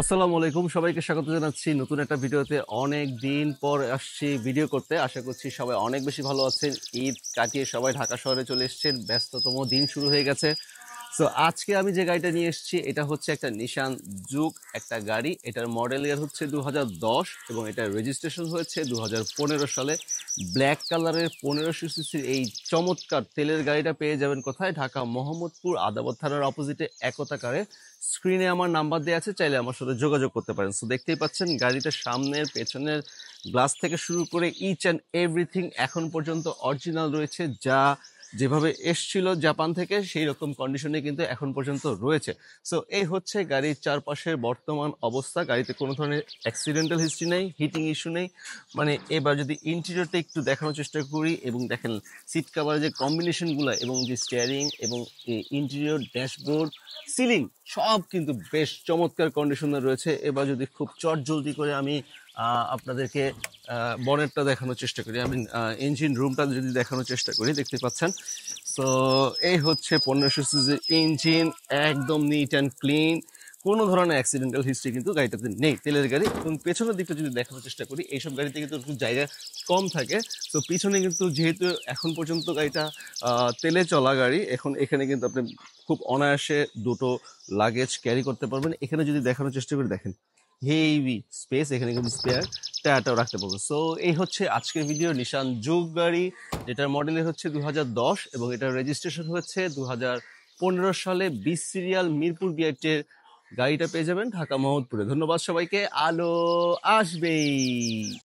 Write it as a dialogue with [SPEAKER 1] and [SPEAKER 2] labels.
[SPEAKER 1] আসসালামু আলাইকুম, সবাইকে স্বাগত জানাচ্ছি নতুন একটা ভিডিওতে। অনেক দিন পর আসছি ভিডিও করতে। আশা করছি সবাই অনেক বেশি ভালো আছেন। ঈদ কাটিয়ে সবাই ঢাকা শহরে চলে এসেছেন, ব্যস্ততম দিন শুরু হয়ে গেছে। সো আজকে আমি যে গাড়িটা নিয়ে এসেছি এটা হচ্ছে একটা নিশান জুগ একটা গাড়ি। এটার মডেল ইয়ার হচ্ছে 2010 এবং এটার রেজিস্ট্রেশন হয়েছে 2015 সালে। ব্ল্যাক কালারের 1500 সিসির এই চমৎকার তেলের গাড়িটা পেয়ে যাবেন কোথায়? ঢাকা মোহাম্মদপুর আদাবর থানার অপোজিটে একতাকারে। স্ক্রিনে আমার নাম্বার দেওয়া আছে, চাইলে আমার সাথে যোগাযোগ করতে পারেন। সো দেখতেই পাচ্ছেন গাড়িটার সামনের পেছনের গ্লাস থেকে শুরু করে ইচ অ্যান্ড এভরিথিং এখন পর্যন্ত অরিজিনাল রয়েছে, যা যেভাবে এসছিল জাপান থেকে সেই রকম কন্ডিশনে কিন্তু এখন পর্যন্ত রয়েছে। সো এই হচ্ছে গাড়ির চারপাশের বর্তমান অবস্থা। গাড়িতে কোনো ধরনের অ্যাক্সিডেন্টাল হিস্ট্রি নেই, হিটিং ইস্যু নেই। মানে এবার যদি ইন্টেরিয়রটা একটু দেখানোর চেষ্টা করি এবং দেখেন সিট কাভারের যে কম্বিনেশনগুলো এবং যে স্টিয়ারিং এবং ইন্টেরিয়র ড্যাশবোর্ড সিলিং সব কিন্তু বেশ চমৎকার কন্ডিশনে রয়েছে। এবার যদি খুব চটজলদি করে আমি আপনাদেরকে বনেটটা দেখানোর চেষ্টা করি, আমি ইঞ্জিন রুমটা যদি দেখানোর চেষ্টা করি, দেখতে পাচ্ছেন। সো এই হচ্ছে 1500 সিসির ইঞ্জিন, একদম নিট অ্যান্ড ক্লিন। কোনো ধরনের অ্যাক্সিডেন্টাল হিস্ট্রি কিন্তু গাড়িটাতে নেই, তেলের গাড়ি। এবং পেছনের দিকটা যদি দেখানোর চেষ্টা করি, এইসব গাড়িতে কিন্তু একটু জায়গা কম থাকে। তো পিছনে কিন্তু যেহেতু এখন পর্যন্ত গাড়িটা তেলে চলা গাড়ি, এখন এখানে কিন্তু আপনি খুব অনায়াসে দুটো লাগেজ ক্যারি করতে পারবেন। এখানে যদি দেখানোর চেষ্টা করি, দেখেন হেভি স্পেস, এখানে কিন্তু স্পেয়ার টায়ারটাও রাখতে পারবো। সো এই হচ্ছে আজকের ভিডিও নিশান জুগ গাড়ি, যেটার মডেলের হচ্ছে 2010 এবং এটার রেজিস্ট্রেশন হচ্ছে 2015 সালে। 20 সিরিয়াল মিরপুর বিআইটের গাড়িটা পেয়ে যাবেন ঢাকা মোহাম্মদপুরে। ধন্যবাদ সবাইকে। আলো আসবেই।